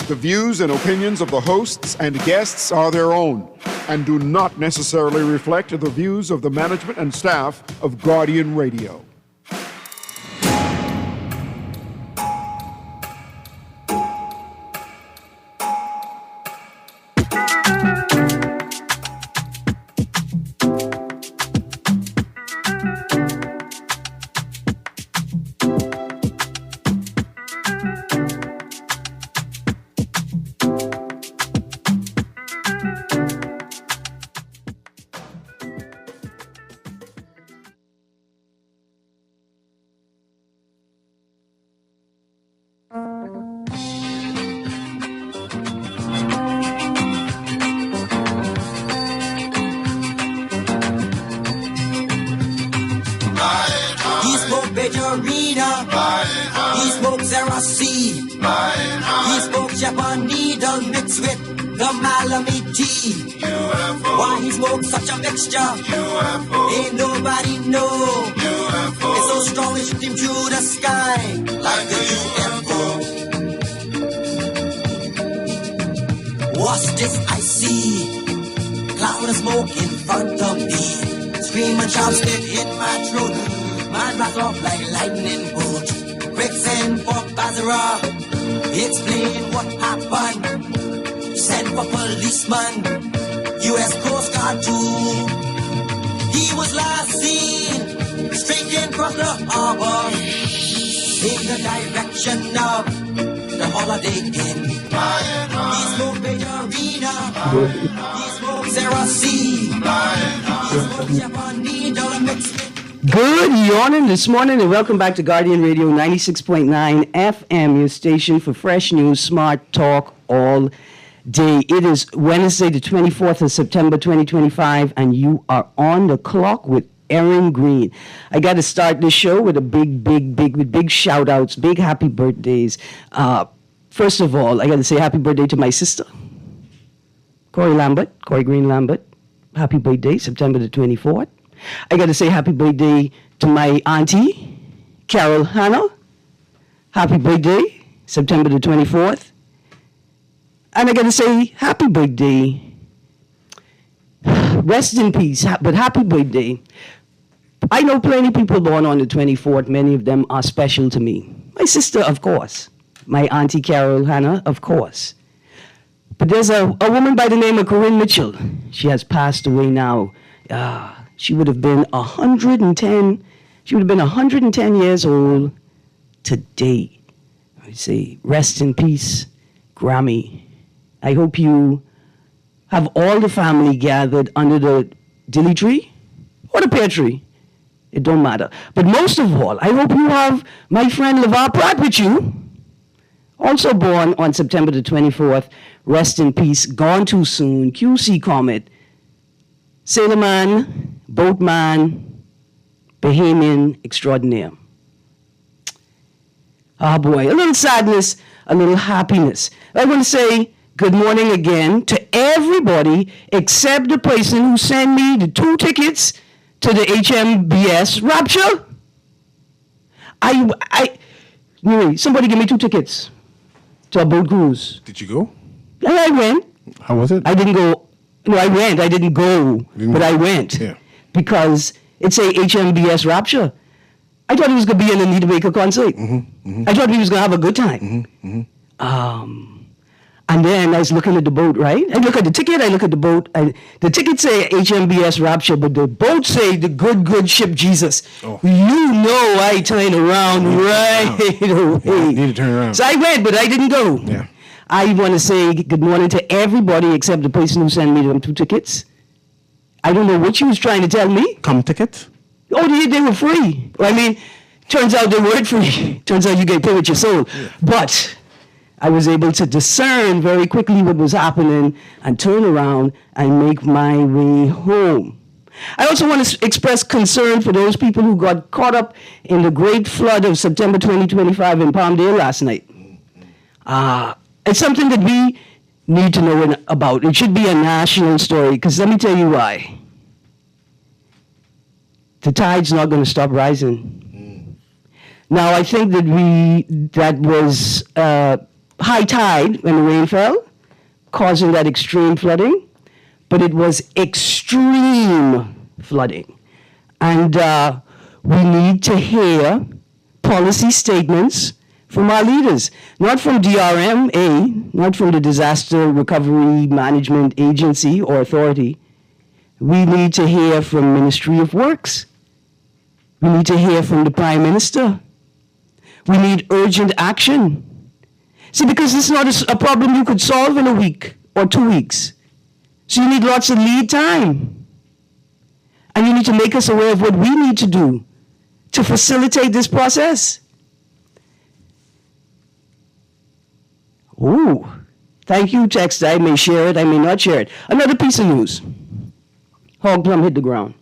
The views and opinions of the hosts and guests are their own and do not necessarily reflect the views of the management and staff of Guardian Radio. Ain't nobody know. UFO. It's so strong it shooting through the sky like a UFO. What's this I see? Cloud of smoke in front of me. Scream and shout stick in my throat. My breath off like lightning bolt. Quicksand for Bazara. Explain what happened. Send for policeman. U.S. Coast Guard too. He was last seen straight across the harbor in the direction of the Holiday Inn. He smoked Arena. He smoked Sarah C. He smoked Japanese dollar mix. Good morning this morning and welcome back to Guardian Radio 96.9 FM, your station for fresh news, smart talk all day. It is Wednesday, the 24th of September, 2025, and you are on the clock with Erin, Greene. I got to start this show with a big shout outs, big happy birthdays. First of all, I got to say happy birthday to my sister, Corey Greene Lambert. Happy birthday, September the 24th. I got to say happy birthday to my auntie, Carol Hannah. Happy birthday, September the 24th. And I got to say, happy birthday. Rest in peace, but happy birthday. I know plenty of people born on the 24th. Many of them are special to me. My sister, of course. My auntie Carol Hannah, of course. But there's a woman by the name of Corinne Mitchell. She has passed away now. She would have been 110. She would have been 110 years old today. I say, rest in peace, Grammy. I hope you have all the family gathered under the dilly tree or the pear tree. It don't matter. But most of all, I hope you have my friend LeVar Pratt with you. Also born on September the 24th. Rest in peace. Gone too soon. QC Comet. Sailorman, boatman, Bahamian extraordinaire. Oh boy, a little sadness, a little happiness. I want to say good morning again to everybody except the person who sent me the 2 tickets to the HMBS Rapture. Somebody give me 2 tickets to a boat cruise. Did you go? And I went. How was it? I didn't go. No, I went. I didn't go, but I went. Yeah. Because it's a HMBS Rapture. I thought he was going to be in a Anita Baker concert. I thought he was going to have a good time. And then I was looking at the boat, right? I look at the ticket, I look at the boat. The ticket say HMBS Rapture, but the boat say the good ship Jesus. Oh. You know I turned around right away. Yeah, you need to turn around. So I went, but I didn't go. Yeah. I want to say good morning to everybody except the person who sent me them 2 tickets. I don't know what she was trying to tell me. Come tickets? Oh, they were free. I mean, turns out they weren't free. Turns out you get paid with your soul. Yeah. But I was able to discern very quickly what was happening and turn around and make my way home. I also want to express concern for those people who got caught up in the great flood of September 2025 in Palmdale last night. It's something that we need to know about. It should be a national story, because let me tell you why. The tide's not going to stop rising. Now, I think that was high tide when the rain fell, causing that extreme flooding, but it was extreme flooding. And we need to hear policy statements from our leaders, not from DRMA, not from the Disaster Recovery Management Agency or Authority. We need to hear from Ministry of Works. We need to hear from the Prime Minister. We need urgent action. See, because it's not a problem you could solve in a week or 2 weeks. So you need lots of lead time. And you need to make us aware of what we need to do to facilitate this process. Ooh, thank you, text. I may share it, I may not share it. Another piece of news. Hog plum hit the ground.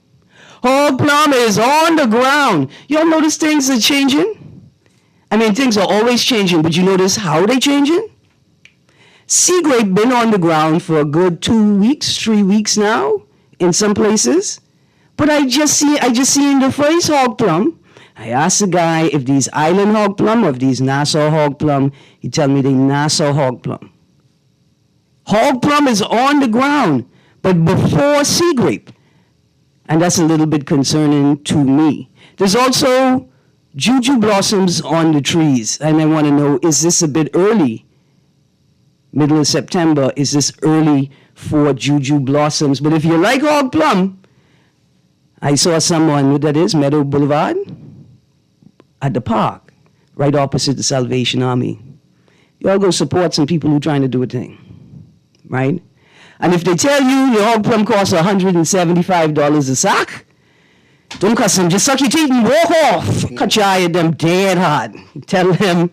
Hog plum is on the ground. You all notice things are changing? I mean, things are always changing, but you notice how they're changing? Sea grape been on the ground for a good 2 weeks, 3 weeks now, in some places. But I just seen the phrase hog plum. I asked the guy if these island hog plum or if these Nassau hog plum. He tell me they Nassau hog plum. Hog plum is on the ground, but before sea grape. And that's a little bit concerning to me. There's also juju blossoms on the trees. And I want to know, is this a bit early? Middle of September, is this early for juju blossoms? But if you like hog plum, I saw someone, what that is, Meadow Boulevard, at the park, right opposite the Salvation Army. You all go support some people who are trying to do a thing, right? And if they tell you your hog plum costs $175 a sack, don't cuss them, just suck your teeth and walk off. Cut your eye at them dead hard. Tell them,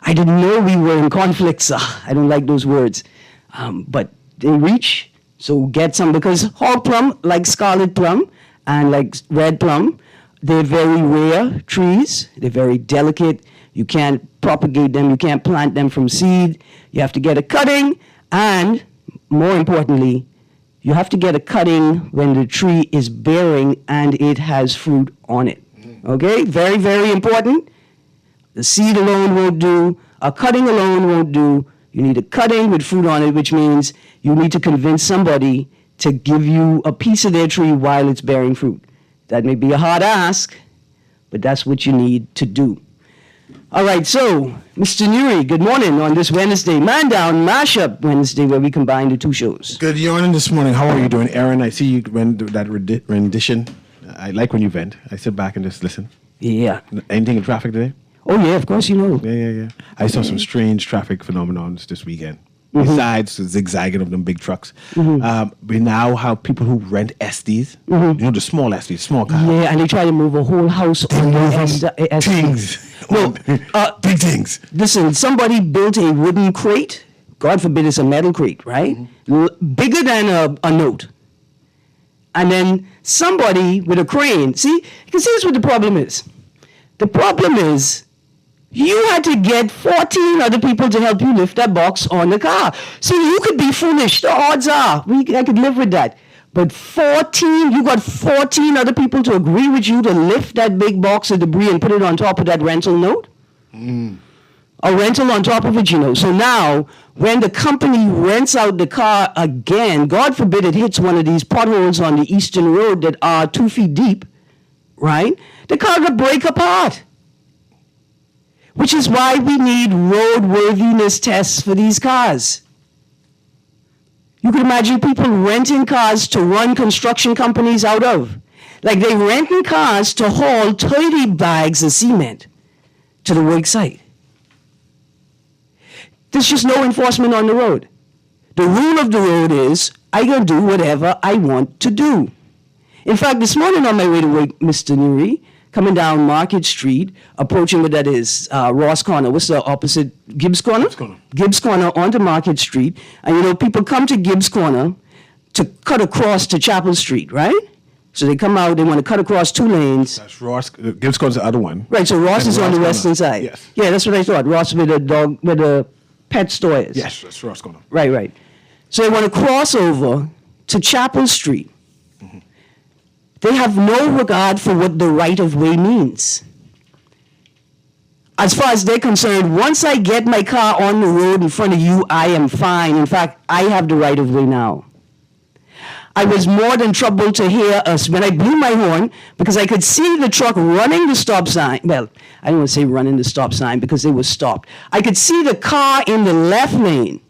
I didn't know we were in conflict, sir. I don't like those words. But they reach, so get some, because hog plum, like scarlet plum and like red plum, they're very rare trees. They're very delicate. You can't propagate them. You can't plant them from seed. You have to get a cutting, and more importantly, you have to get a cutting when the tree is bearing and it has fruit on it. Okay? Very, very important. The seed alone won't do. A cutting alone won't do. You need a cutting with fruit on it, which means you need to convince somebody to give you a piece of their tree while it's bearing fruit. That may be a hard ask, but that's what you need to do. All right, so, Mr. Nuri, good morning on this Wednesday, Man Down Mashup Wednesday, where we combine the two shows. Good morning this morning. How are you doing, Erin? I see you when that rendition. I like when you vent. I sit back and just listen. Yeah. Anything in traffic today? Oh, yeah, of course you know. Yeah. I saw some strange traffic phenomenons this weekend. Besides the zigzagging of them big trucks. We now have people who rent SDs. You know, the small SDs, small cars. Yeah, and they try to move a whole house on the Things. No, big things. Listen, somebody built a wooden crate. God forbid it's a metal crate, right? Bigger than a note. And then somebody with a crane. See, you can see this what the problem is. The problem is you had to get 14 other people to help you lift that box on the car. So you could be foolish. The odds are, I could live with that. But 14, you got 14 other people to agree with you to lift that big box of debris and put it on top of that rental note? A rental on top of it, you know. So now, when the company rents out the car again, God forbid it hits one of these potholes on the Eastern Road that are 2 feet deep, right? The car will break apart. Which is why we need roadworthiness tests for these cars. You can imagine people renting cars to run construction companies out of. Like they renting cars to haul 30 bags of cement to the work site. There's just no enforcement on the road. The rule of the road is, I can do whatever I want to do. In fact, this morning on my way to work, Mr. Nuri, coming down Market Street, approaching what that is, Ross Corner. What's the opposite? Gibbs Corner? Gibbs Corner. Gibbs Corner onto Market Street. And you know, people come to Gibbs Corner to cut across to Chapel Street, right? So they come out, they want to cut across 2 lanes. That's Ross. Gibbs Corner's the other one. Right, so Ross And is on the Ross western Corner. side. Yes. Yeah, that's what I thought. Ross where the pet store is. Yes, that's Ross Corner. Right. So they want to cross over to Chapel Street. They have no regard for what the right-of-way means. as far as they're concerned, once I get my car on the road in front of you, I am fine. In fact, I have the right of way now. I was more than troubled to hear us when I blew my horn because I could see the truck running the stop sign. Well, I don't want to say running the stop sign because they were stopped. I could see the car in the left lane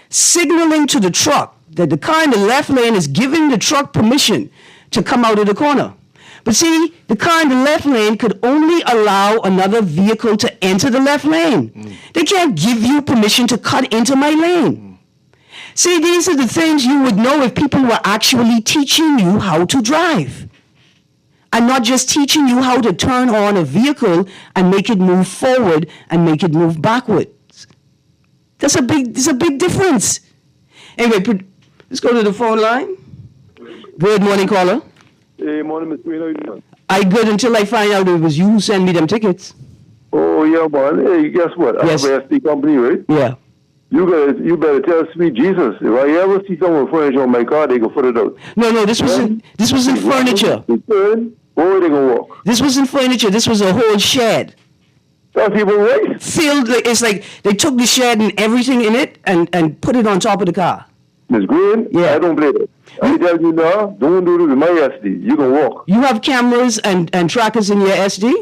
signaling to the truck that the car in the left lane is giving the truck permission to come out of the corner. But see, the car in the left lane could only allow another vehicle to enter the left lane. They can't give you permission to cut into my lane. See, these are the things you would know if people were actually teaching you how to drive. And not just teaching you how to turn on a vehicle and make it move forward and make it move backwards. There's a big difference. Anyway, let's go to the phone line. Good morning, caller. Hey, morning, Mr. Greene. How you doing? I good until I find out it was you who sent me them tickets. Oh, yeah, man. Hey, guess what? Yes. I have a SD company, right? Yeah. You better tell sweet Jesus. If I ever see someone with furniture on my car, they can put it out. No, this wasn't furniture. Where they gonna walk? This wasn't furniture. This was a whole shed. That's even right. Filled, it's like they took the shed and everything in it and put it on top of the car. Miss Greene, Yeah. I don't play that. I tell you now, don't do this with my SD. You can walk. You have cameras and trackers in your SD?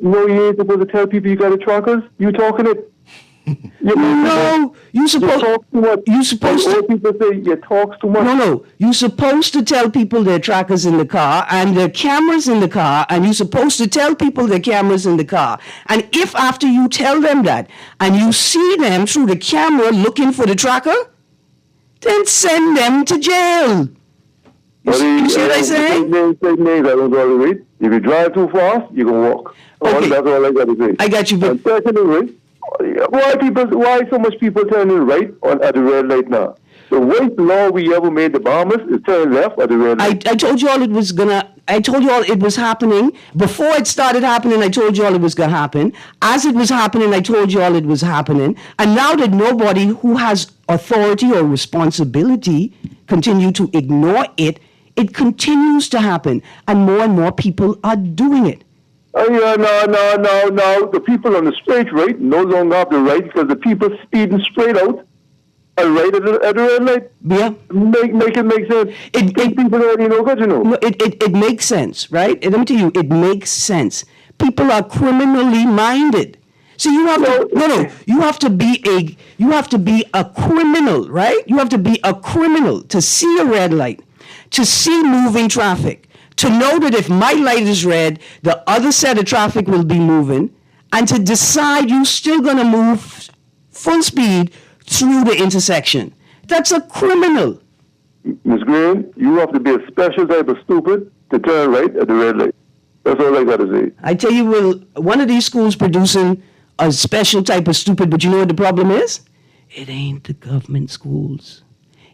No, you ain't supposed to tell people you got the trackers. You talking it. No, you supposed talk too much. you supposed All to people say you talk too much. no. You're supposed to tell people there are trackers in the car and there are cameras in the car, and you're supposed to tell people there are cameras in the car. And if after you tell them that and you see them through the camera looking for the tracker, then send them to jail. You see what I say? Take names, I don't tolerate. If you drive too fast, you can walk. Okay. That's all I got to say. I got you, but And secondly, why so much people turning right at the red light now? The worst law we ever made the Bahamas is turn left at the red I light. told you all I told you all it was happening. Before it started happening, I told you all it was going to happen. As it was happening, I told you all it was happening. And now that nobody who has authority or responsibility continue to ignore it, it continues to happen. And more people are doing it. Oh, yeah, no. The people on the straight right no longer have the right because the people speeding straight out are right at the red light. Yeah. Make it make sense. People already know good, you know. No, it makes sense, right? Let me tell you, it makes sense. People are criminally minded. So you have to you have to be a criminal, right? You have to be a criminal to see a red light, to see moving traffic, to know that if my light is red, the other set of traffic will be moving, and to decide you're still going to move full speed through the intersection. That's a criminal. Ms. Greene, you have to be a special type of stupid to turn right at the red light. That's all I got to say. I tell you, one of these schools producing a special type of stupid, but you know what the problem is? It ain't the government schools.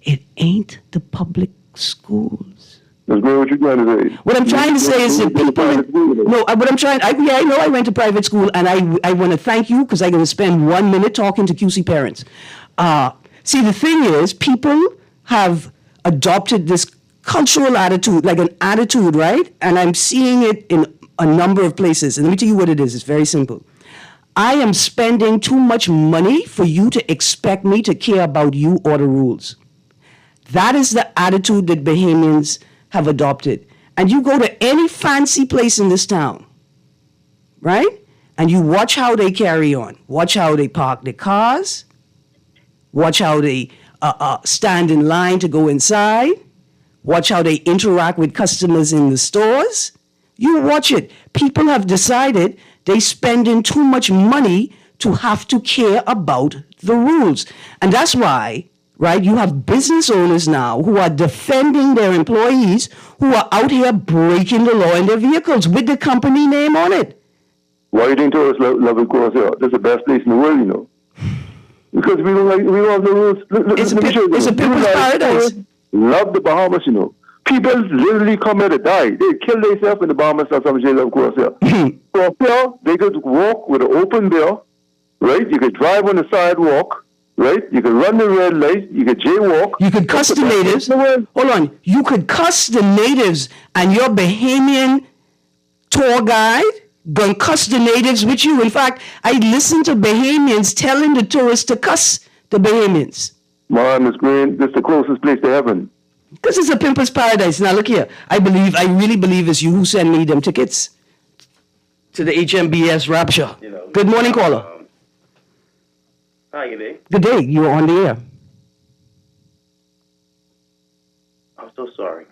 It ain't the public schools. Ms. Greene, what you trying to say? What I'm trying to say is that people... I know I went to private school, and I want to thank you because I'm going to spend 1 minute talking to QC parents. See, the thing is, people have adopted this cultural attitude, like an attitude, right? And I'm seeing it in a number of places. And let me tell you what it is. It's very simple. I am spending too much money for you to expect me to care about you or the rules. That is the attitude that Bahamians have adopted. And you go to any fancy place in this town, right? And you watch how they carry on. Watch how they park their cars. Watch how they stand in line to go inside. Watch how they interact with customers in the stores. You watch it. People have decided they're spending too much money to have to care about the rules. And that's why, right, you have business owners now who are defending their employees who are out here breaking the law in their vehicles with the company name on it. Why you think tourists love it across here? This is the best place in the world, you know. Because we don't have no rules. It's a people's paradise. Love the Bahamas, you know. People literally come here to die. They kill themselves in the Bahamas or some jail across here. So here, they could walk with an open beer, right? You could drive on the sidewalk, right? You could run the red light. You could jaywalk. You could cuss the natives. Hold on. You could cuss the natives, and your Bahamian tour guide gonna cuss the natives with you. In fact, I listened to Bahamians telling the tourists to cuss the Bahamians. Man, Miss Greene, this is the closest place to heaven. Because it's a pimper's paradise. Now look here. I really believe it's you who sent me them tickets to the HMBS Rapture. Good morning, caller. Hi, good day. Good day. You're on the air. I'm so sorry.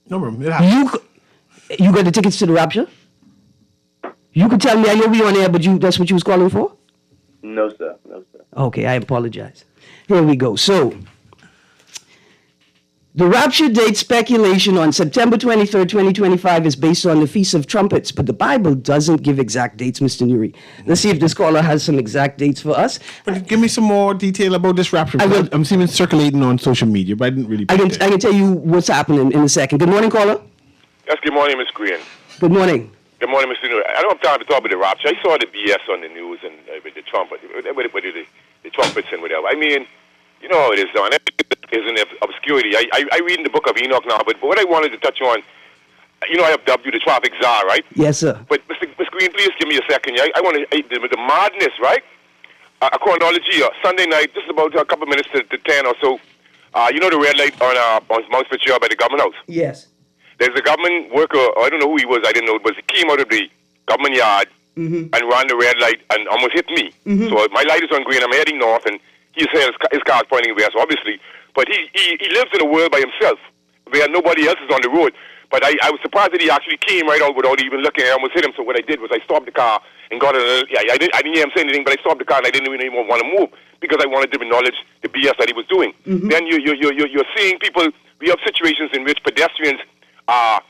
No problem. It happens. You got the tickets to the Rapture? You could tell me. I know we on air, but that's what you was calling for? No, sir. No, sir. Okay, I apologize. Here we go. So, the rapture date speculation on September 23rd, 2025 is based on the Feast of Trumpets, but the Bible doesn't give exact dates, Mr. Nuri. Let's see if this caller has some exact dates for us. But give me some more detail about this rapture. I will. I'm seeing it circulating on social media, but I didn't really. I can tell you what's happening in a second. Good morning, caller. Yes, good morning, Ms. Greene. Good morning. Good morning, Mr. Newell. I don't have time to talk about the rapture. I saw the BS on the news and with the trumpet, with the trumpets and whatever. I mean, you know how it is, Don. That isn't obscurity. I read in the book of Enoch now, but what I wanted to touch on, you know, I have dubbed you the traffic czar, right? Yes, sir. But, Ms. Greene, please give me a second. I want to, the madness, right? Chronology, Sunday night, just about a couple minutes to 10 or so. You know the red light on Mount Fitzgerald by the government house? Yes. There's a government worker, I don't know who he was, I didn't know, but he came out of the government yard and ran the red light and almost hit me. So my light is on green, I'm heading north, and his car's pointing west, obviously. But he lives in a world by himself, where nobody else is on the road. But I was surprised that he actually came right out without even looking. I almost hit him, so what I did was I stopped the car and got I didn't hear him say anything, but I stopped the car and I didn't even want to move because I wanted to acknowledge the BS that he was doing. Then you're seeing people, we have situations in which pedestrians I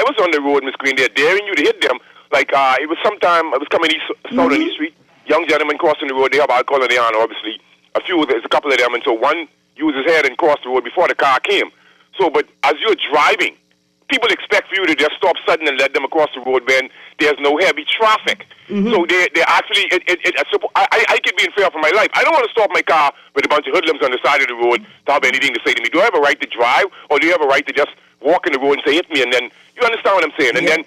was on the road, Miss Greene, they're daring you to hit them. Like, it was sometime, I was coming south on East Street, young gentlemen crossing the road, they have alcohol in their hand, obviously. There's a couple of them, and so one used his head and crossed the road before the car came. So, but as you're driving, people expect for you to just stop sudden and let them across the road when there's no heavy traffic. So they're actually, I could be in fear for my life. I don't want to stop my car with a bunch of hoodlums on the side of the road to have anything to say to me. Do I have a right to drive, or do you have a right to just walk in the road and say, hit me, and then, you understand what I'm saying? And then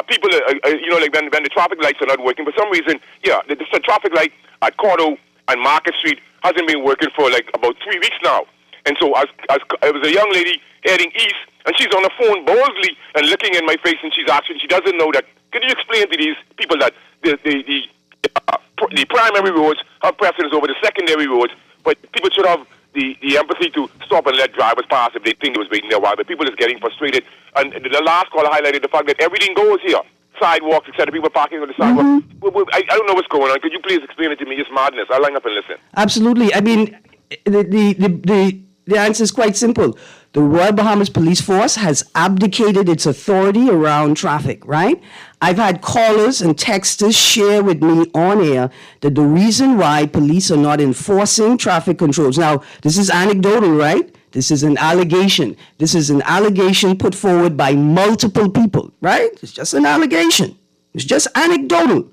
people, you know, like when the traffic lights are not working, for some reason, the traffic light at Cordo and Market Street hasn't been working for like about 3 weeks now. And so as I was a young lady heading east, and she's on the phone boldly and looking in my face, and she doesn't know that. Can you explain to these people that the primary roads have precedence over the secondary roads, but people should have the empathy to stop and let drivers pass if they think it was waiting there a while, but people is getting frustrated. And the last caller highlighted the fact that everything goes here. Sidewalks, etc. People parking on the sidewalk. I don't know what's going on. Could you please explain it to me? It's madness. I'll line up and listen. Absolutely. I mean, the answer is quite simple. The Royal Bahamas Police Force has abdicated its authority around traffic, right? I've had callers and texters share with me on air that the reason why police are not enforcing traffic controls. Now, this is anecdotal, right? This is an allegation. This is an allegation put forward by multiple people, right? It's just an allegation. It's just anecdotal.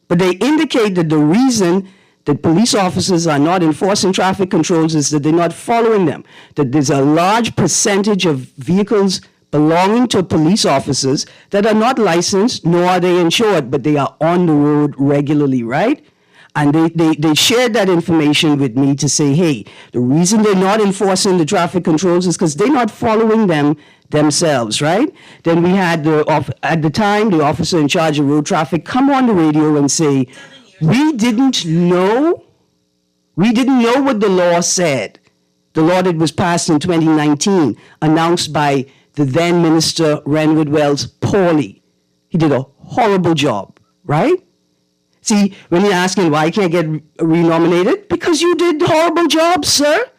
But they indicate that the reason that police officers are not enforcing traffic controls is that they're not following them, that there's a large percentage of vehicles belonging to police officers that are not licensed, nor are they insured, but they are on the road regularly, right? And they shared that information with me to say, hey, the reason they're not enforcing the traffic controls is because they're not following them themselves, right? Then we had, at the time, the officer in charge of road traffic come on the radio and say, we didn't know what the law said. The law that was passed in 2019, announced by the then Minister Renwood Wells poorly. He did a horrible job, right? See, when you're asking why I can't get renominated, because you did a horrible job, sir.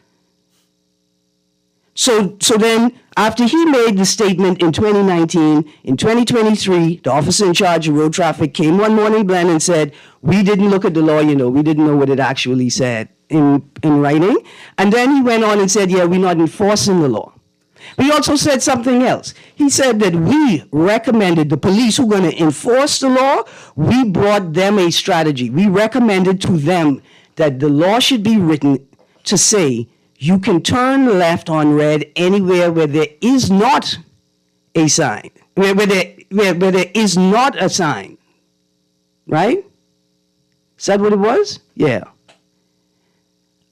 So then, after he made the statement in 2019, in 2023, the officer in charge of road traffic came one morning, Glenn, and said, we didn't look at the law, we didn't know what it actually said in writing. And then he went on and said, yeah, we're not enforcing the law. But he also said something else. He said that we recommended the police who are going to enforce the law, we brought them a strategy. We recommended to them that the law should be written to say, you can turn left on red anywhere where there is not a sign, where there where there is not a sign, right? Is that what it was? Yeah.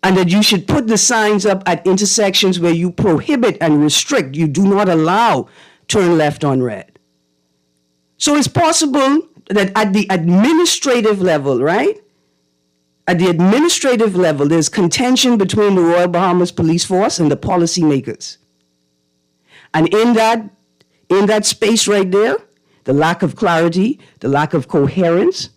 And that you should put the signs up at intersections where you prohibit and restrict. You do not allow turn left on red. So it's possible that at the administrative level, right? At the administrative level, there's contention between the Royal Bahamas Police Force and the policymakers. And in that space right there, the lack of clarity, the lack of coherence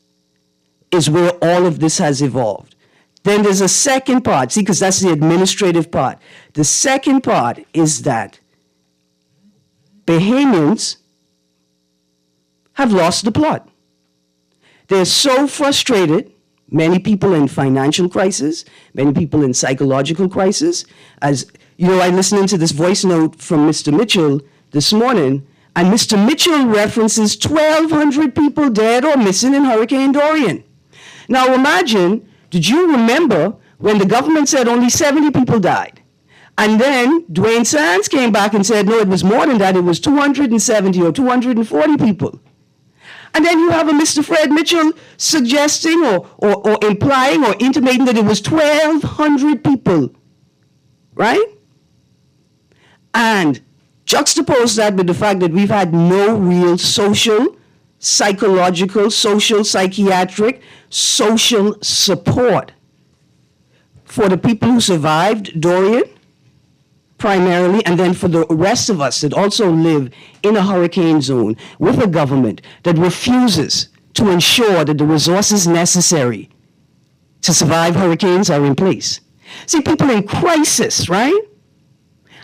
is where all of this has evolved. Then there's a second part, see, because that's the administrative part. The second part is that Bahamians have lost the plot. They're so frustrated, many people in financial crisis, many people in psychological crisis. As you know, I listened to this voice note from Mr. Mitchell this morning, and Mr. Mitchell references 1,200 people dead or missing in Hurricane Dorian. Now imagine, did you remember when the government said only 70 people died? And then Dwayne Sands came back and said, no, it was more than that, it was 270 or 240 people. And then you have a Mr. Fred Mitchell suggesting or implying or intimating that it was 1,200 people, right? And juxtapose that with the fact that we've had no real social, psychological, social, psychiatric, social support for the people who survived Dorian, primarily, and then for the rest of us that also live in a hurricane zone with a government that refuses to ensure that the resources necessary to survive hurricanes are in place. See, people in crisis, right?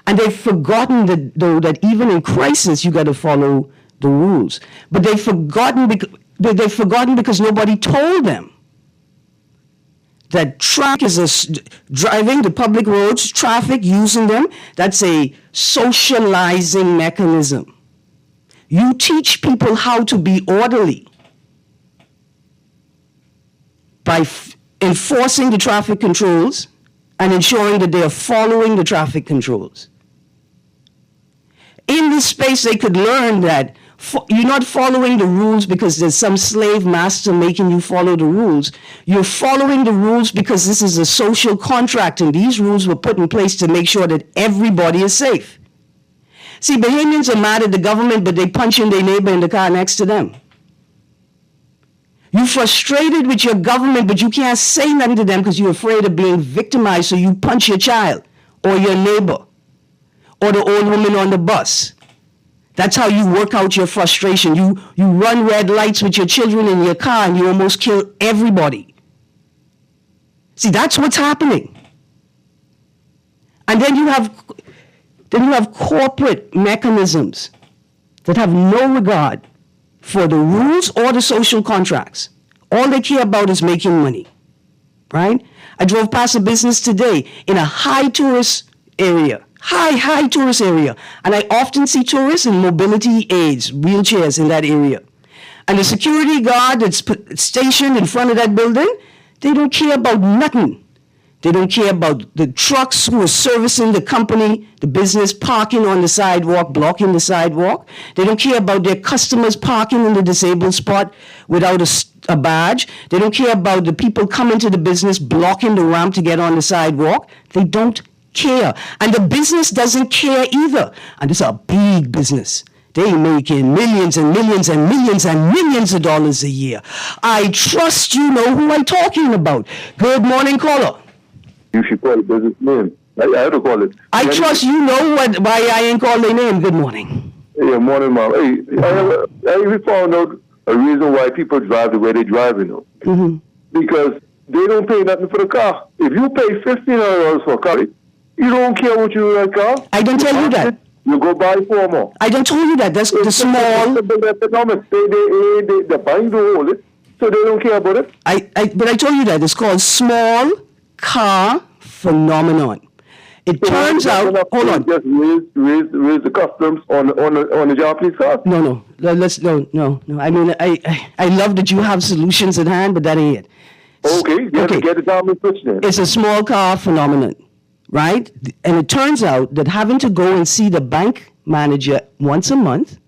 And they've forgotten that even in crisis, you got to follow the rules. But they've forgotten because nobody told them that traffic is driving the public roads, traffic, using them, that's a socializing mechanism. You teach people how to be orderly by enforcing the traffic controls and ensuring that they are following the traffic controls. In this space, they could learn that you're not following the rules because there's some slave master making you follow the rules. You're following the rules because this is a social contract, and these rules were put in place to make sure that everybody is safe. See, Bahamians are mad at the government, but they punch in their neighbor in the car next to them. You're frustrated with your government, but you can't say nothing to them because you're afraid of being victimized, so you punch your child or your neighbor or the old woman on the bus. That's how you work out your frustration. You run red lights with your children in your car and you almost kill everybody. See, that's what's happening. And then you have corporate mechanisms that have no regard for the rules or the social contracts. All they care about is making money, right? I drove past a business today in a high tourist area. High tourist area. And I often see tourists in mobility aids, wheelchairs in that area. And the security guard that's stationed in front of that building, they don't care about nothing. They don't care about the trucks who are servicing the company, the business, parking on the sidewalk, blocking the sidewalk. They don't care about their customers parking in the disabled spot without a badge. They don't care about the people coming to the business, blocking the ramp to get on the sidewalk. They don't care. And the business doesn't care either. And it's a big business. They making millions and millions and millions and millions of dollars a year. I trust you know who I'm talking about. Good morning, caller. You should call it business name. I have to call it. I trust you know why I ain't called their name. Good morning. Yeah, morning, Mom. Hey, we found out a reason why people drive the way they drive, you know. Mm-hmm. Because they don't pay nothing for the car. If you pay $1,500 for a car, you don't care what you do with that car. I don't tell you that. You go buy 4 more. I don't tell you that. That's the small. They're buying the whole it, so they don't care about it. But I told you that. It's called small car phenomenon. It turns out. Hold on. Just raise the customs on the Japanese car. No. No. I mean, I love that you have solutions at hand, but that ain't it. Okay. You have to get it down and switch then. It's a small car phenomenon. Right? And it turns out that having to go and see the bank manager once a month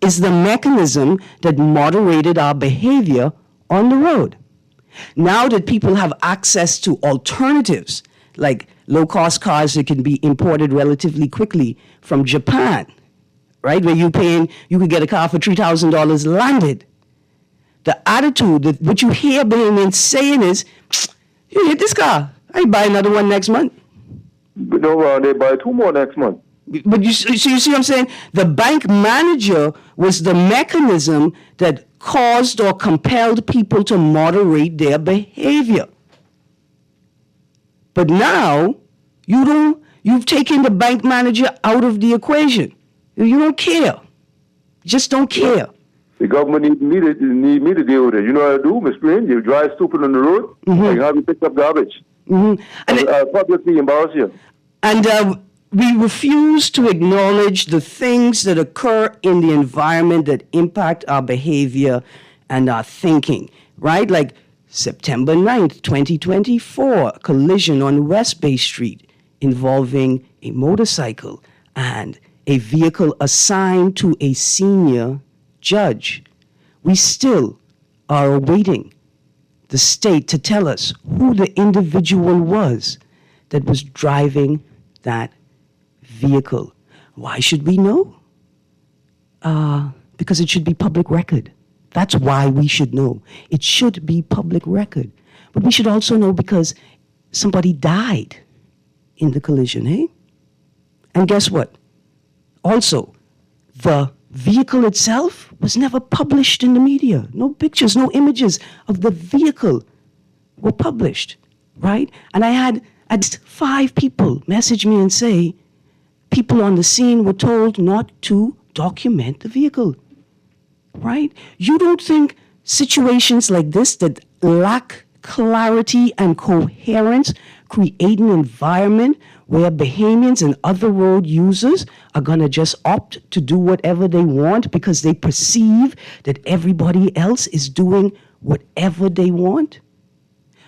is the mechanism that moderated our behavior on the road. Now that people have access to alternatives, like low-cost cars that can be imported relatively quickly from Japan, right, where you could get a car for $3,000 landed. The attitude, that what you hear Bahamians saying is, you hit this car, I buy another one next month. But no, they buy 2 more next month. But you see what I'm saying? The bank manager was the mechanism that caused or compelled people to moderate their behavior. But now, you've taken the bank manager out of the equation. You don't care. You just don't care. The government need me to deal with it. You know what I do, Miss Greene? You drive stupid on the road, I have you pick up garbage. Mm-hmm. And I'll publicly embarrass you. And we refuse to acknowledge the things that occur in the environment that impact our behavior and our thinking, right? Like September 9th, 2024, collision on West Bay Street involving a motorcycle and a vehicle assigned to a senior judge. We still are awaiting the state to tell us who the individual was that was driving that vehicle. Why should we know? Because it should be public record. That's why we should know. It should be public record. But we should also know because somebody died in the collision, eh? And guess what? Also, the vehicle itself was never published in the media. No pictures, no images of the vehicle were published, right? And I had at least 5 people message me and say, people on the scene were told not to document the vehicle, right? You don't think situations like this that lack clarity and coherence create an environment where Bahamians and other road users are going to just opt to do whatever they want because they perceive that everybody else is doing whatever they want?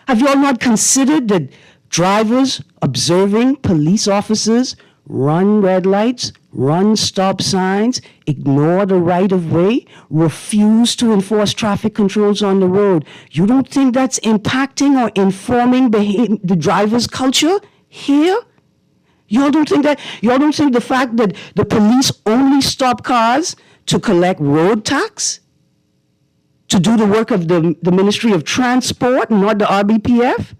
Have you all not considered that drivers observing police officers run red lights, run stop signs, ignore the right of way, refuse to enforce traffic controls on the road? You don't think that's impacting or informing the driver's culture here? Y'all don't think that? Y'all don't think the fact that the police only stop cars to collect road tax, to do the work of the Ministry of Transport, not the RBPF,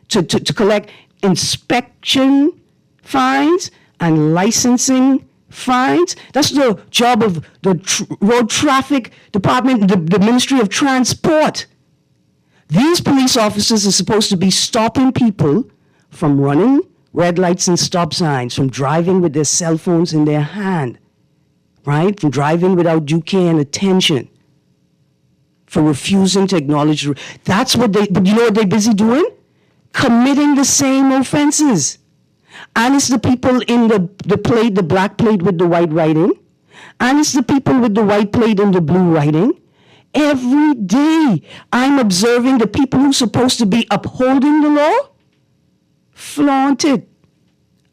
to collect inspection fines and licensing fines? That's the job of the Road Traffic Department, the Ministry of Transport. These police officers are supposed to be stopping people from running red lights and stop signs, from driving with their cell phones in their hand, right? From driving without due care and attention, for refusing to acknowledge. That's what but you know what they're busy doing? Committing the same offenses. And it's the people in the plate, the black plate with the white writing, and it's the people with the white plate and the blue writing. Every day, I'm observing the people who're supposed to be upholding the law flaunt it,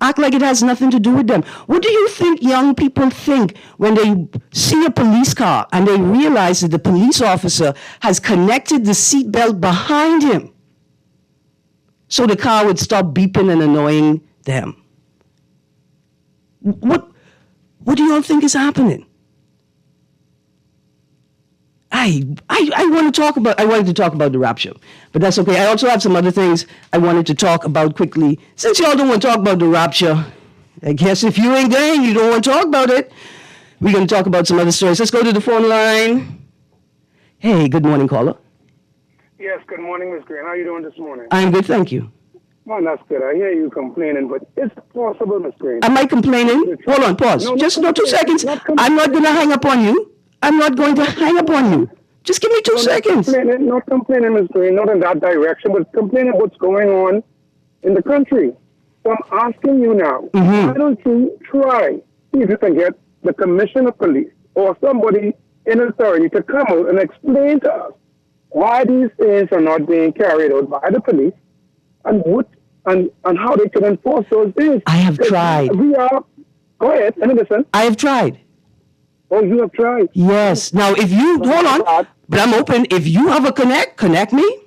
act like it has nothing to do with them. What do you think young people think when they see a police car and they realize that the police officer has connected the seatbelt behind him so the car would stop beeping and annoying them? What do you all think is happening? I wanted to talk about the rapture, but that's okay. I also have some other things I wanted to talk about quickly. Since y'all don't want to talk about the rapture, I guess if you ain't there and you don't want to talk about it, we're going to talk about some other stories. Let's go to the phone line. Hey, good morning, caller. Yes, good morning, Ms. Greene. How are you doing this morning? I'm good, thank you. Well, that's good. I hear you complaining, but it's possible, Ms. Greene. Am I complaining? Hold on, pause. Just 2 seconds. I'm not going to hang up on you. I'm not going to hang up on you. Just give me 2 seconds. Not complaining, Ms. Greene, not in that direction, but complaining what's going on in the country. So I'm asking you now, why don't you try, see if you can get the commissioner of police or somebody in authority to come out and explain to us why these things are not being carried out by the police and how they can enforce those things. I have tried. Go ahead, let me listen. I have tried. Oh, you have tried. Yes. Now, if you, hold on, but I'm open. If you have a connect me.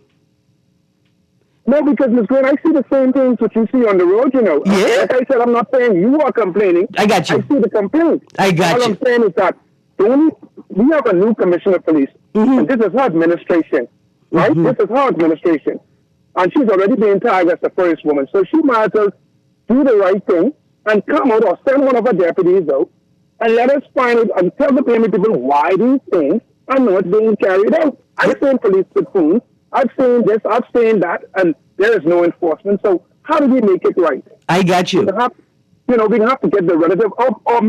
No, because Ms. Greene, I see the same things that you see on the road, you know. Yeah. Like I said, I'm not saying you are complaining. I got you. I see the complaint. I got All you. I'm saying is that we have a new commissioner of police, and this is her administration, right? This is her administration. And she's already been tagged as the first woman. So she might as well do the right thing and come out or send one of her deputies out and let us find out and tell the payment people why these things are not being carried out. I've seen police platoons. I've seen this, I've seen that, and there is no enforcement. So how do we make it right? I got you. We have to get the relative, or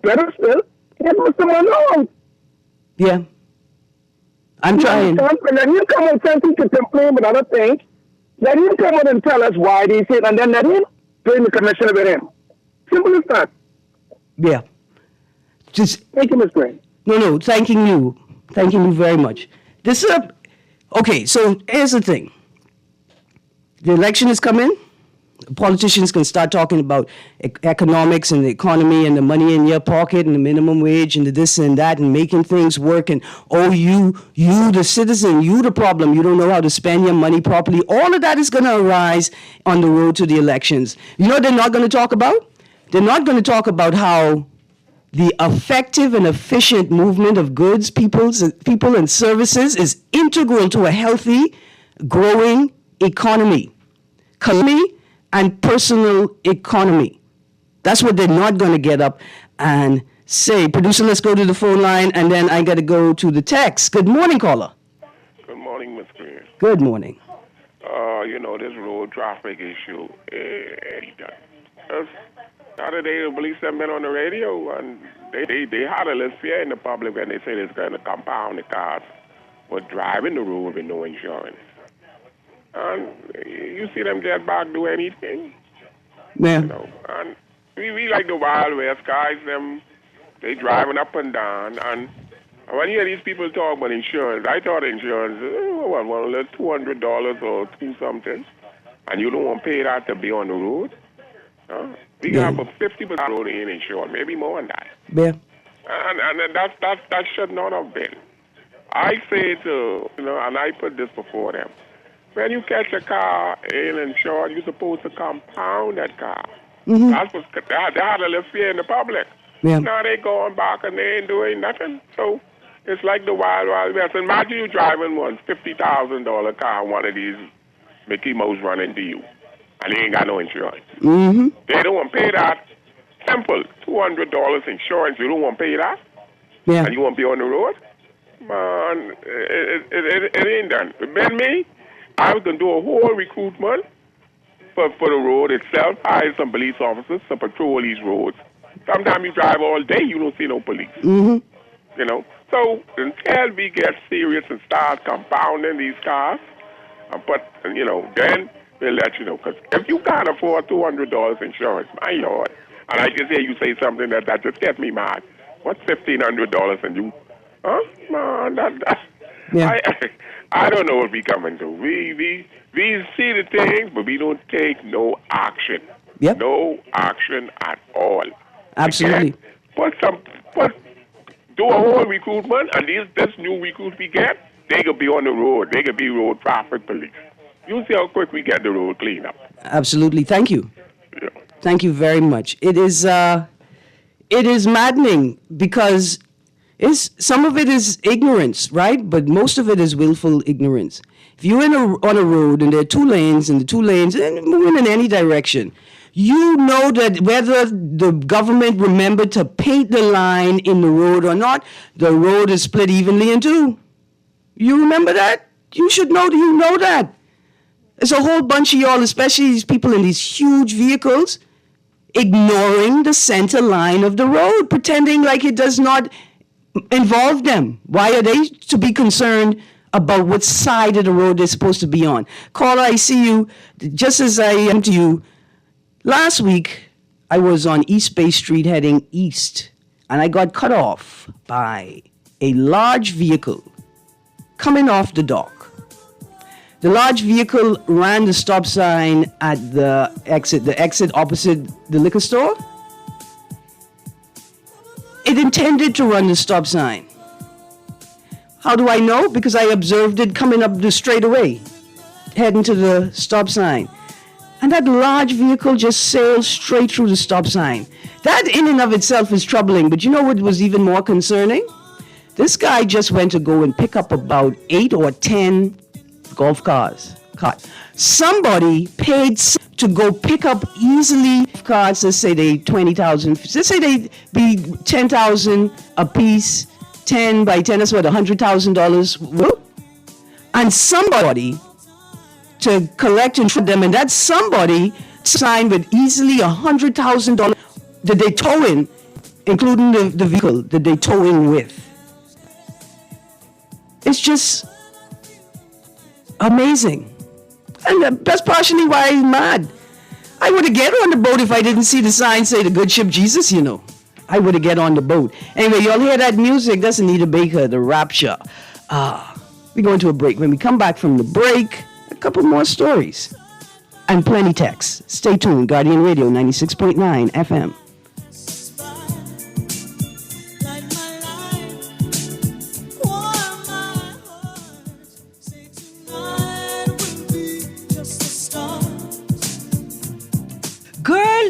better still, get Mr. Monroe. Yeah. I'm trying. Let him come out and to complain about other things. Let him come out and tell us why these things, and then let him bring the commissioner with him. Simple as that. Yeah. Just Thank you, Ms. Greene. no, thanking you very much. This is okay. So here's the thing. The election is coming. Politicians can start talking about economics and the economy and the money in your pocket and the minimum wage and the this and that and making things work and you the citizen, you the problem, you don't know how to spend your money properly. All of that is going to arise on the road to the elections. You know what they're not going to talk about? They're not going to talk about how the effective and efficient movement of goods, people and services is integral to a healthy, growing economy and personal economy. That's what they're not going to get up and say. Producer, let's go to the phone line, and then I got to go to the text. Good morning, caller. Good morning, Ms. Greene. Good morning. This road traffic issue. The other day, the police have been on the radio, and they had a little fear in the public when they said it's going to compound the cars for driving the road with no insurance. And you see them get back do anything. Yeah. And we like the Wild West guys, they driving up and down. And when you hear these people talk about insurance, I thought insurance, $200 or $2 something, and you don't want to pay that to be on the road. We have a 50% road in insurance, maybe more than that. Yeah. And that should not have been. I say and I put this before them. When you catch a car in insurance, you're supposed to compound that car. That's what they had a little fear in the public. Yeah. Now they going back and they ain't doing nothing. So it's like the Wild Wild West. Imagine you driving one $50,000 car, one of these Mickey Mouse run into you, and they ain't got no insurance. They don't want to pay that. Simple, $200 insurance. You don't want to pay that, and you want to be on the road. Man, it ain't done. But me, I was going to do a whole recruitment for the road itself. Hire some police officers to patrol these roads. Sometimes you drive all day, you don't see no police. So until we get serious and start compounding these cars, then we'll let you know. Because if you can't afford $200 insurance, my Lord, and I just hear you say something that just gets me mad. What's $1,500 and you? Huh? Man, I don't know what we coming to. We see the things, but we don't take no action. Yep. No action at all. Absolutely. Do a whole recruitment, and this new recruits we get, they could be on the road. They could be road traffic police. You see how quick we get the road cleaned up. Absolutely. Thank you. Yeah. Thank you very much. It is maddening because some of it is ignorance, right? But most of it is willful ignorance. If you're on a road and there are 2 lanes and the 2 lanes and moving in any direction, you know that whether the government remembered to paint the line in the road or not, the road is split evenly in 2. You remember that? You should know that you know that. There's a whole bunch of y'all, especially these people in these huge vehicles, ignoring the center line of the road, pretending like it does not involve them. Why are they to be concerned about what side of the road they're supposed to be on? Caller, I see you. Just as I am to you, last week I was on East Bay Street heading east, and I got cut off by a large vehicle coming off the dock. The large vehicle ran the stop sign at the exit opposite the liquor store. It intended to run the stop sign. How do I know? Because I observed it coming up the straightaway, heading to the stop sign. And that large vehicle just sailed straight through the stop sign. That in and of itself is troubling, but you know what was even more concerning? This guy just went to go and pick up about 8 or 10 golf cars. Somebody paid to go pick up easily cars, let's say they 20,000, let's say they be 10,000 a piece, 10 by 10, that's what, $100,000. And somebody to collect and treat them, and that somebody signed with easily $100,000 that they tow in, including the vehicle that they tow in with. It's just amazing. And that's partially why I'm mad. I would have get on the boat if I didn't see the sign say the good ship Jesus, you know. I would have get on the boat. Anyway, y'all hear that music? That's Anita Baker, The Rapture. We're going to a break. When we come back from the break, a couple more stories and plenty text. Stay tuned. Guardian Radio 96.9 FM.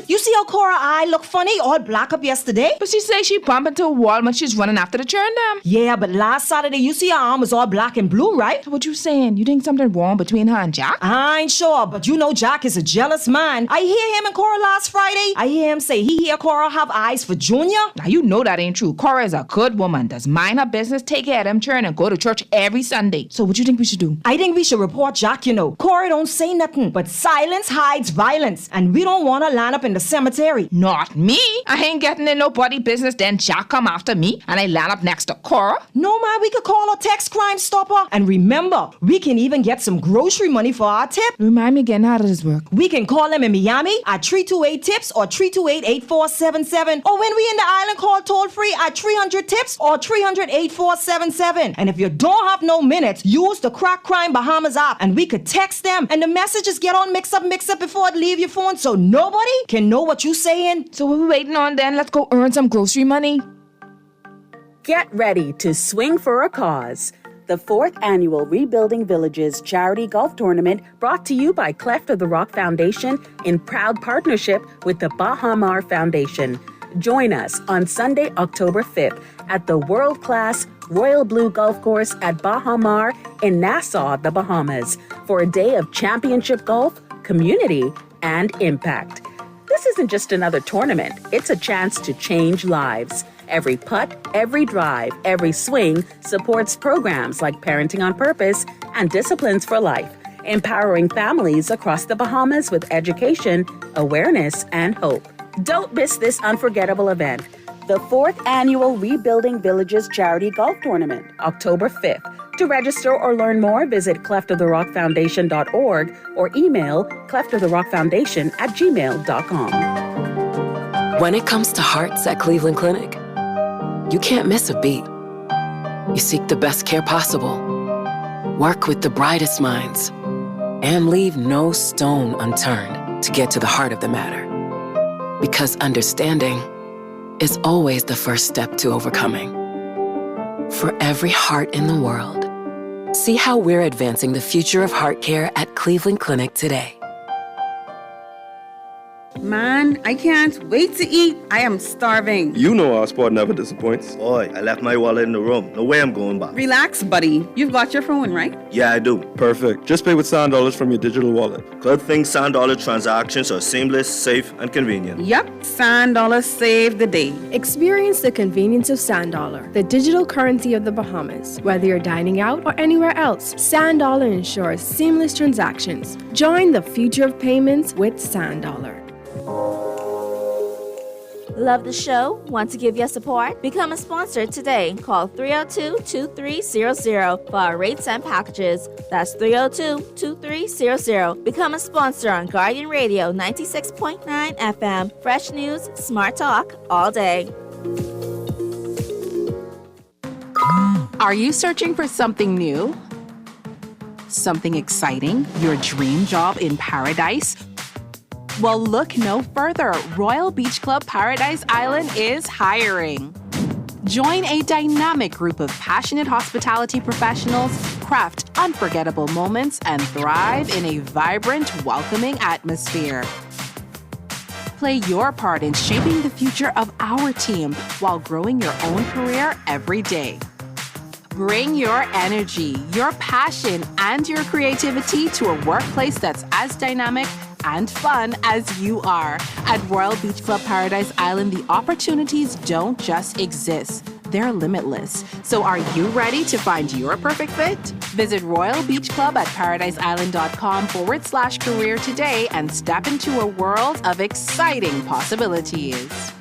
You see how Cora eye look funny, all black up yesterday? But she say she bumped into a wall when she's running after the churn dam. Yeah, but last Saturday, you see her arm was all black and blue, right? So what you saying? You think something wrong between her and Jack? I ain't sure, but you know Jack is a jealous man. I hear him and Cora last Friday. I hear him say he hear Cora have eyes for Junior. Now you know that ain't true. Cora is a good woman, does mind her business, take care of them churn, and go to church every Sunday. So what you think we should do? I think we should report Jack, you know. Cora don't say nothing, but silence hides violence, and we don't want to line up in the cemetery. Not me. I ain't getting in nobody business. Then Jack come after me and I land up next to Cora. No, man, we could call a text Crime Stopper. And remember, we can even get some grocery money for our tip. Remind me again, how does this work? We can call them in Miami at 328-TIPS or 328-8477. Or when we in the island, call toll free at 300-TIPS or 300-8477. And if you don't have no minutes, use the Crack Crime Bahamas app and we could text them and the messages get on mix up before it leave your phone so nobody can know what you saying. So what we waiting on then? Let's go earn some grocery money. Get ready to swing for a cause. The 4th Annual Rebuilding Villages Charity Golf Tournament brought to you by Cleft of the Rock Foundation in proud partnership with the Bahamar Foundation. Join us on Sunday, October 5th at the world-class Royal Blue Golf Course at Bahamar in Nassau, the Bahamas, for a day of championship golf, community, and impact. This isn't just another tournament, it's a chance to change lives. Every putt, every drive, every swing supports programs like Parenting on Purpose and Disciplines for Life, empowering families across the Bahamas with education, awareness, and hope. Don't miss this unforgettable event. The 4th Annual Rebuilding Villages Charity Golf Tournament, October 5th. To register or learn more, visit cleftoftherockfoundation.org or email cleftoftherockfoundation@gmail.com. When it comes to hearts at Cleveland Clinic, you can't miss a beat. You seek the best care possible, work with the brightest minds, and leave no stone unturned to get to the heart of the matter. Because understanding is always the first step to overcoming. For every heart in the world, see how we're advancing the future of heart care at Cleveland Clinic today. Man, I can't wait to eat. I am starving. You know our spot never disappoints. Boy, I left my wallet in the room. No way I'm going back. Relax, buddy. You've got your phone, right? Yeah, I do. Perfect. Just pay with $100 from your digital wallet. Good thing $100 transactions are seamless, safe, and convenient. Yep, $100 save the day. Experience the convenience of $100, the digital currency of the Bahamas. Whether you're dining out or anywhere else, $100 ensures seamless transactions. Join the future of payments with $100. Love the show? Want to give your support? Become a sponsor today. Call 302-2300 for our rates and packages. That's 302-2300. Become a sponsor on Guardian Radio 96.9 FM. Fresh news, smart talk, all day. Are you searching for something new? Something exciting? Your dream job in paradise? Well, look no further. Royal Beach Club Paradise Island is hiring. Join a dynamic group of passionate hospitality professionals, craft unforgettable moments, and thrive in a vibrant, welcoming atmosphere. Play your part in shaping the future of our team while growing your own career every day. Bring your energy, your passion, and your creativity to a workplace that's as dynamic and fun as you are. At Royal Beach Club Paradise Island, the opportunities don't just exist. They're limitless. So are you ready to find your perfect fit? Visit Royal Beach Club at paradiseisland.com/career today and step into a world of exciting possibilities.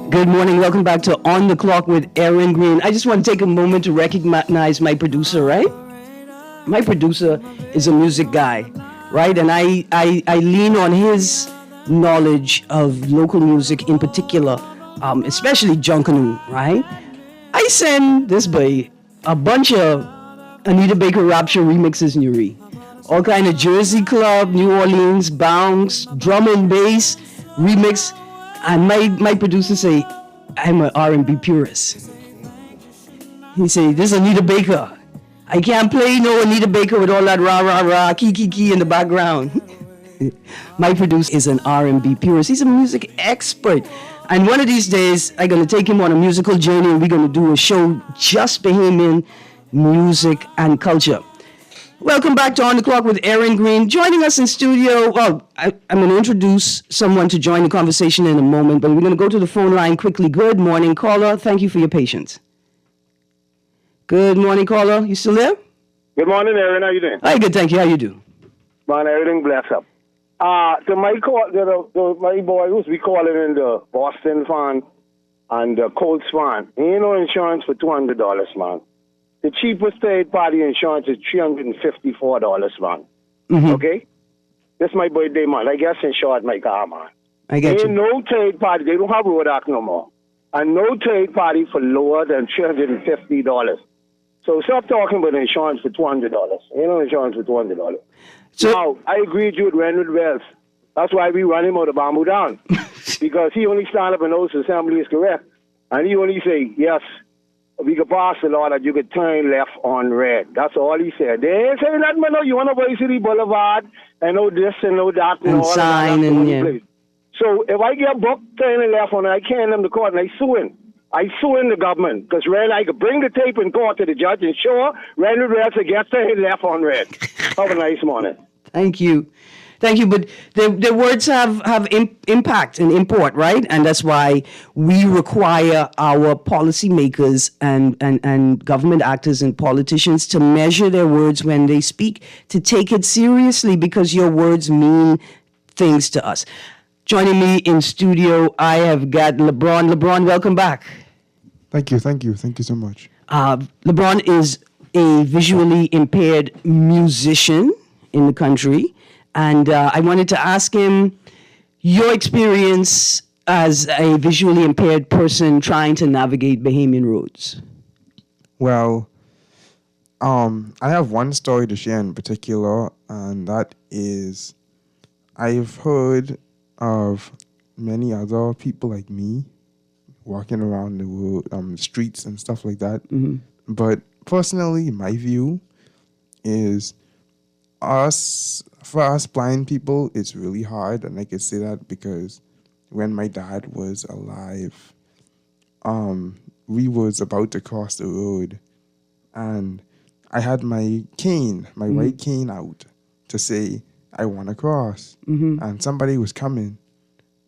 Good morning. Welcome back to On the Clock with Erin Greene. I just want to take a moment to recognize my producer, right? My producer is a music guy, right? And I lean on his knowledge of local music in particular, especially Junkanoo, right? I send this boy a bunch of Anita Baker Rapture remixes, Nuri. All kind of Jersey Club, New Orleans, bounce, drum and bass remix. And my producer say, I'm an R&B purist. He say, this is Anita Baker. I can't play no Anita Baker with all that rah, rah, rah, key in the background. My producer is an R&B purist. He's a music expert. And one of these days, I'm going to take him on a musical journey and we're going to do a show just Bahamian music and culture. Welcome back to On the Clock with Erin Greene. Joining us in studio, well, I'm going to introduce someone to join the conversation in a moment, but we're going to go to the phone line quickly. Good morning, caller. Thank you for your patience. Good morning, caller. You still there? Good morning, Erin. How you doing? Hi, good, thank you. How you do? Man, everything blessed up. To my my boy who's calling in the Boston fan and the Colts fan, ain't no insurance for $200, man. The cheapest third-party insurance is $354, man. Mm-hmm. Okay? This my birthday month. I guess insured my car, man. I get Ain't you. no third party. They don't have road act no more. And no third party for lower than $350. So stop talking about insurance for $200. Ain't no insurance for $200. So, now, I agree with you with Renwood Wells. That's why we run him out of Bamboo Down. Because he only stand up and knows the assembly is correct. And he only say, yes, we could pass the law that you could turn left on red. That's all he said. They ain't saying nothing, but no, you want to Vice City Boulevard and no this and no that and, and all sign that. and yeah. Place. So if I get booked turning left on it, I can't them to court and I suing the government because red, I could bring the tape in court to the judge and show red and red to get turning left on red. Have a nice morning. Thank you. Thank you, but the words have impact and import, right? And that's why we require our policymakers and government actors and politicians to measure their words when they speak, to take it seriously because your words mean things to us. Joining me in studio, I have got LeBron. LeBron, welcome back. Thank you so much. LeBron is a visually impaired musician in the country. And I wanted to ask him your experience as a visually impaired person trying to navigate Bahamian roads. Well, I have one story to share in particular, and that is I've heard of many other people like me walking around the road, streets and stuff like that. Mm-hmm. But personally, my view is for us blind people, it's really hard, and I can say that because when my dad was alive, we was about to cross the road, and I had my cane, my right cane out to say, I want to cross. Mm-hmm. And somebody was coming,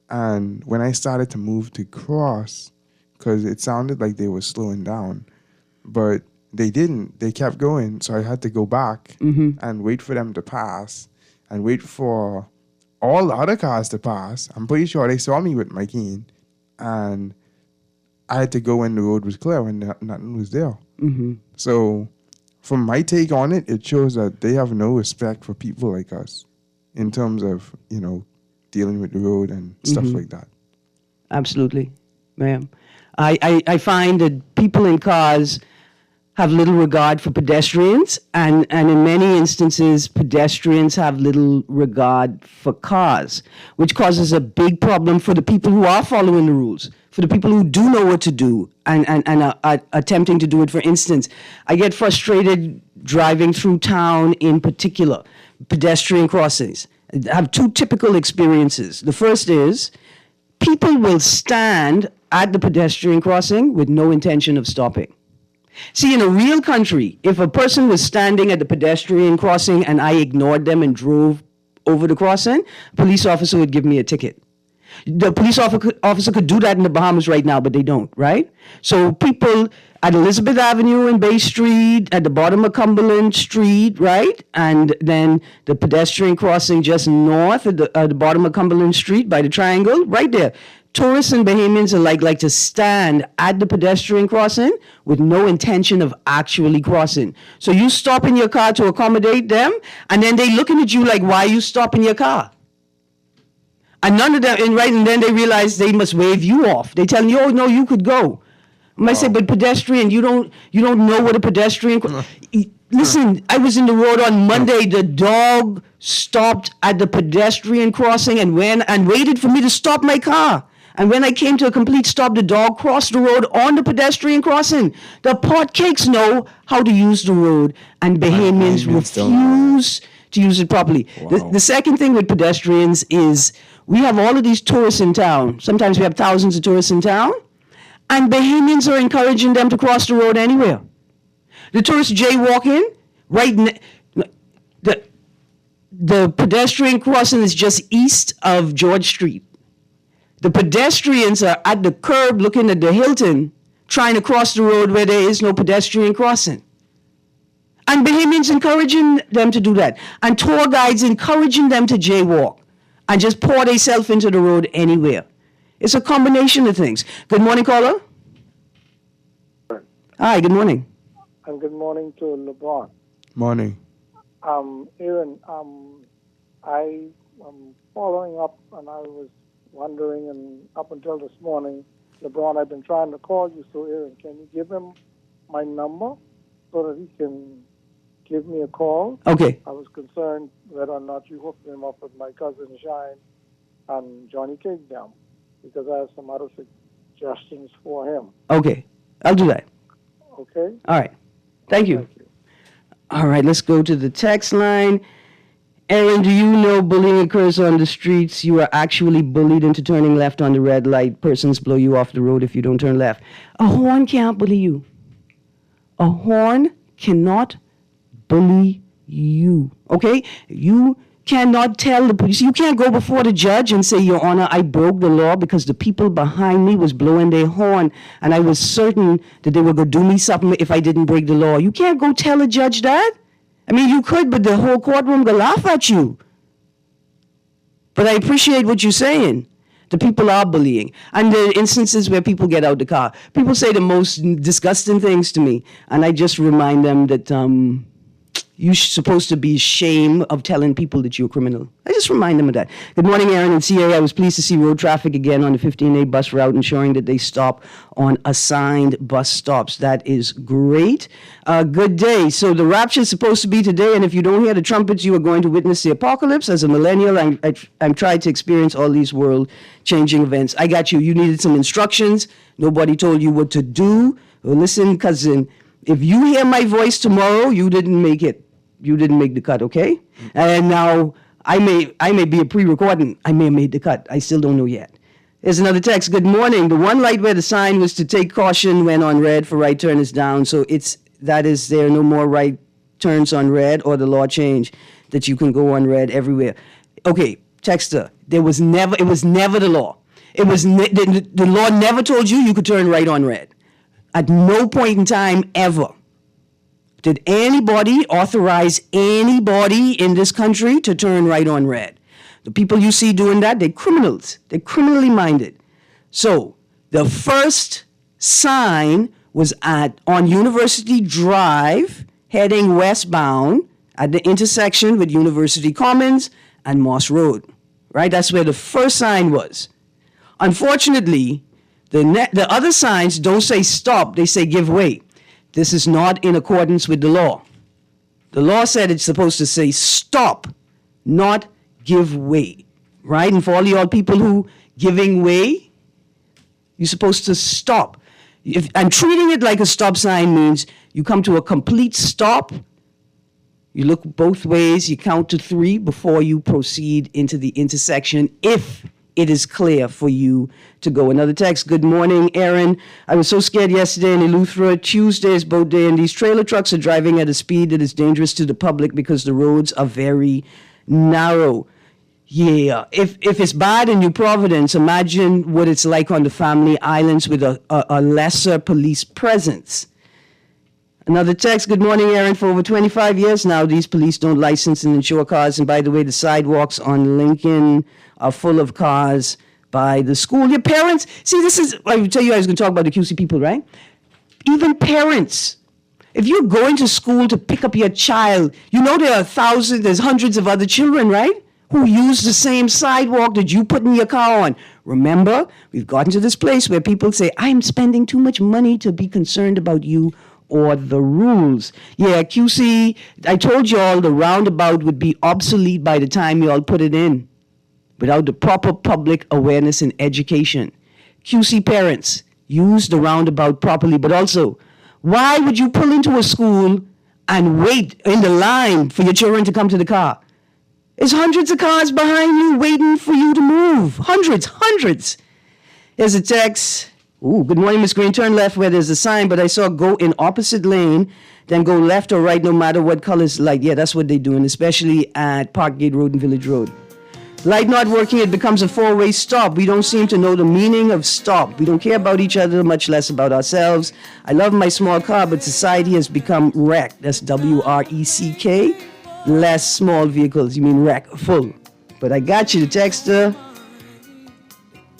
and when I started to move to cross, because it sounded like they were slowing down, but they didn't. They kept going, so I had to go back and wait for them to pass and wait for all the other cars to pass. I'm pretty sure they saw me with my cane, and I had to go when the road was clear, when nothing was there. Mm-hmm. So, from my take on it, it shows that they have no respect for people like us in terms of, dealing with the road and stuff Mhm. like that. Absolutely, ma'am. I find that people in cars have little regard for pedestrians, and in many instances, pedestrians have little regard for cars, which causes a big problem for the people who are following the rules, for the people who do know what to do and are attempting to do it. For instance, I get frustrated driving through town, in particular, pedestrian crossings. I have two typical experiences. The first is people will stand at the pedestrian crossing with no intention of stopping. See, in a real country, if a person was standing at the pedestrian crossing and I ignored them and drove over the crossing, a police officer would give me a ticket. The police officer could do that in the Bahamas right now, but they don't, right? So people at Elizabeth Avenue and Bay Street, at the bottom of Cumberland Street, right? And then the pedestrian crossing just north at the bottom of Cumberland Street by the triangle, right there. Tourists and Bahamians alike like to stand at the pedestrian crossing with no intention of actually crossing. So you stop in your car to accommodate them, and then they looking at you like, why are you stopping your car? And none of them, and then they realize they must wave you off. They telling you, oh no, you could go. I might say, but pedestrian, you don't know what a pedestrian. Listen, I was in the road on Monday. The dog stopped at the pedestrian crossing and waited for me to stop my car. And when I came to a complete stop, the dog crossed the road on the pedestrian crossing. The potcakes know how to use the road, and Bahamians refuse to use it properly. Wow. The second thing with pedestrians is we have all of these tourists in town. Sometimes we have thousands of tourists in town, and Bahamians are encouraging them to cross the road anywhere. The tourists jaywalking, the pedestrian crossing is just east of George Street. The pedestrians are at the curb looking at the Hilton, trying to cross the road where there is no pedestrian crossing. And Bahamians encouraging them to do that. And tour guides encouraging them to jaywalk and just pour themselves into the road anywhere. It's a combination of things. Good morning, caller. Hi, good morning. And good morning to LeBron. Morning. Erin, I am following up, and I was wondering, and up until this morning, LeBron, I've been trying to call you, so Erin, can you give him my number so that he can give me a call? Okay. I was concerned whether or not you hooked him up with my cousin Shine and Johnny Cake down, because I have some other suggestions for him. Okay, I'll do that. Okay? All right. Thank you. All right, let's go to the text line. Erin, do you know bullying occurs on the streets? You are actually bullied into turning left on the red light. Persons blow you off the road if you don't turn left. A horn can't bully you. A horn cannot bully you, okay? You cannot tell the police. You can't go before the judge and say, Your Honor, I broke the law because the people behind me was blowing their horn and I was certain that they were going to do me something if I didn't break the law. You can't go tell a judge that. I mean, you could, but the whole courtroom will laugh at you. But I appreciate what you're saying. The people are bullying. And there are instances where people get out the car. People say the most disgusting things to me, and I just remind them that you're supposed to be ashamed of telling people that you're a criminal. I just remind them of that. Good morning, Erin and CA. I was pleased to see road traffic again on the 15A bus route, ensuring that they stop on assigned bus stops. That is great. Good day. So the rapture is supposed to be today, and if you don't hear the trumpets, you are going to witness the apocalypse. As a millennial, I'm trying to experience all these world-changing events. I got you. You needed some instructions. Nobody told you what to do. Well, listen, cousin, if you hear my voice tomorrow, you didn't make it. You didn't make the cut, okay? And now I may be a pre-recording. I may have made the cut. I still don't know yet. There's another text. Good morning. The one light where the sign was to take caution when on red for right turn is down. So there are no more right turns on red, or the law changed that you can go on red everywhere. Okay, texter. It was never the law. The law never told you could turn right on red. At no point in time ever did anybody authorize anybody in this country to turn right on red. The people you see doing that, they're criminals. They're criminally minded. So the first sign was on University Drive, heading westbound at the intersection with University Commons and Moss Road. Right? That's where the first sign was. Unfortunately, the other signs don't say stop, they say give way. This is not in accordance with the law. The law said it's supposed to say stop, not give way. Right? And for all y'all people who giving way, you're supposed to stop. And treating it like a stop sign means you come to a complete stop, you look both ways, you count to 3 before you proceed into the intersection if it is clear for you to go. Another text, good morning, Erin. I was so scared yesterday in Eleuthera. Tuesday is boat day, and these trailer trucks are driving at a speed that is dangerous to the public because the roads are very narrow. Yeah, if it's bad in New Providence, imagine what it's like on the Family Islands with a lesser police presence. Another text, good morning, Erin. For over 25 years now, these police don't license and insure cars. And by the way, the sidewalks on Lincoln are full of cars by the school. Your parents, see, this is, I would tell you I was going to talk about the QC people, right? Even parents. If you're going to school to pick up your child, you know there's hundreds of other children, right? Who use the same sidewalk that you put in your car on. Remember, we've gotten to this place where people say, I'm spending too much money to be concerned about you or the rules. Yeah, QC, I told y'all the roundabout would be obsolete by the time y'all put it in without the proper public awareness and education. QC parents, use the roundabout properly, but also, why would you pull into a school and wait in the line for your children to come to the car? There's hundreds of cars behind you waiting for you to move. Hundreds. There's a text. Ooh, good morning, Miss Greene. Turn left where there's a sign, but I saw go in opposite lane, then go left or right no matter what color's light. Yeah, that's what they're doing, especially at Parkgate Road and Village Road. Light not working, it becomes a 4-way stop. We don't seem to know the meaning of stop. We don't care about each other, much less about ourselves. I love my small car, but society has become wrecked. That's W-R-E-C-K. Less small vehicles, you mean wreck, full. But I got you, the texter.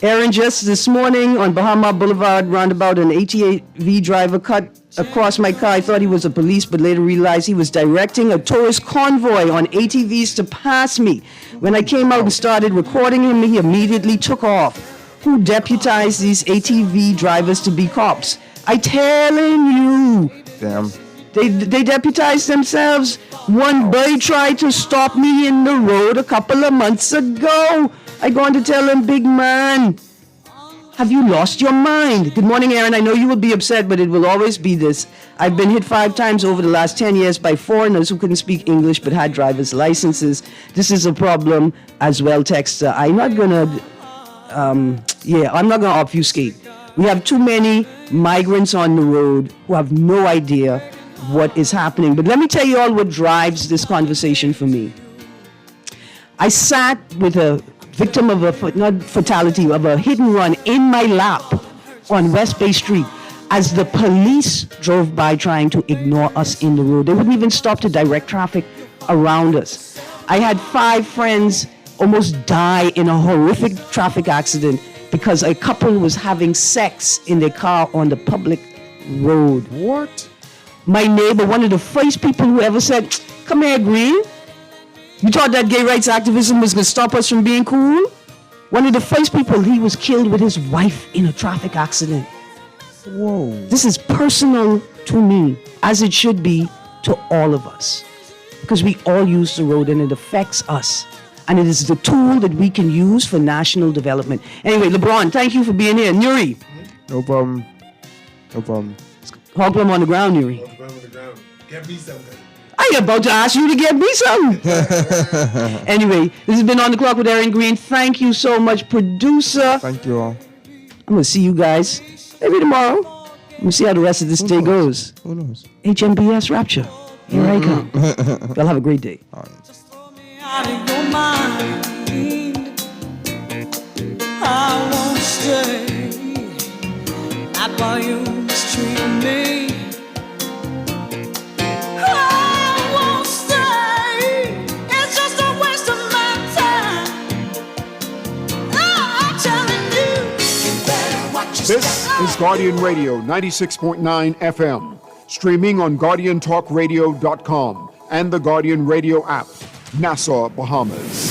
Erin, just this morning on Bahama Boulevard roundabout, an ATV driver cut across my car. I thought he was a police, but later realized he was directing a tourist convoy on ATVs to pass me. When I came out and started recording him, he immediately took off. Who deputized these ATV drivers to be cops? I telling you. Damn. They deputized themselves. One boy tried to stop me in the road a couple of months ago. I going to tell him, big man, have you lost your mind? Good morning, Erin. I know you will be upset, but it will always be this. I've been hit 5 times over the last 10 years by foreigners who couldn't speak English but had driver's licenses. This is a problem as well, texter. I'm not going to obfuscate. We have too many migrants on the road who have no idea what is happening. But let me tell you all what drives this conversation for me. I sat with a victim of a hit and run in my lap on West Bay Street as the police drove by trying to ignore us in the road. They wouldn't even stop to direct traffic around us. I had 5 friends almost die in a horrific traffic accident because a couple was having sex in their car on the public road. What? My neighbor, one of the first people who ever said, come here, Greene. You thought that gay rights activism was going to stop us from being cool? One of the first people, he was killed with his wife in a traffic accident. Whoa. This is personal to me, as it should be to all of us. Because we all use the road and it affects us. And it is the tool that we can use for national development. Anyway, LeBron, thank you for being here. Nuri. No problem. Hog plum on the ground, Nuri. Get me some. I am about to ask you to get me some. Anyway, this has been On the Clock with Erin Greene. Thank you so much, producer. Thank you all. I'm going to see you guys maybe tomorrow. I'm going to see how the rest of this day goes. Who knows? HMBS Rapture. Here I come. Y'all have a great day. Out of your mind, I won't stay. Not while you mistreat me. I won't stay. It's just a waste of my time. I'm telling you, you better watch yourself. This is Guardian Radio 96.9 FM, streaming on GuardianTalkRadio.com and the Guardian Radio app, Nassau, Bahamas.